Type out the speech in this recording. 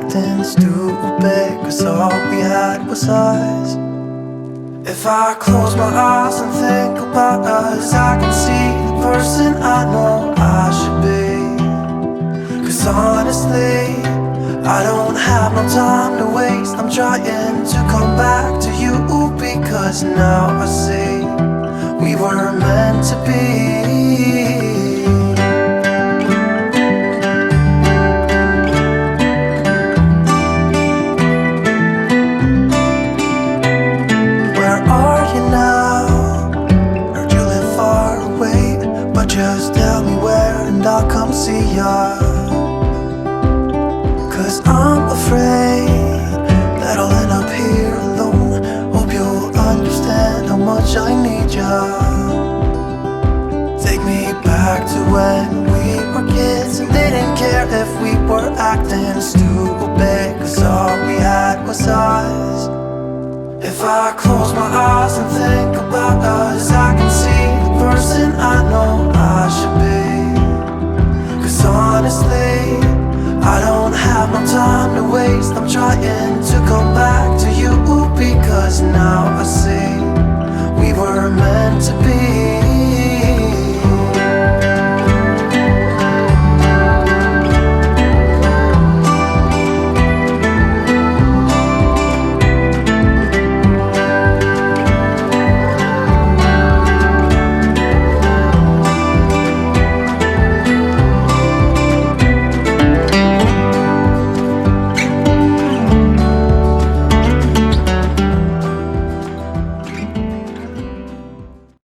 acting stupid, cause all we had was us. If I close my eyes and think about us, I can see the person I know I should be. Cause honestly, I don't have no time to waste. I'm trying to come back to you, because now I see we were meant to be. Just tell me where and I'll come see ya. Cause I'm afraid that I'll end up here alone. Hope you'll understand how much I need ya. Take me back to when we were kids and didn't care if we were acting stupid, cause all we had was us. If I close my eyes and think about us, I can see the person I know I should be. Cause honestly, I don't have no time to waste. I'm trying to come back to you, because now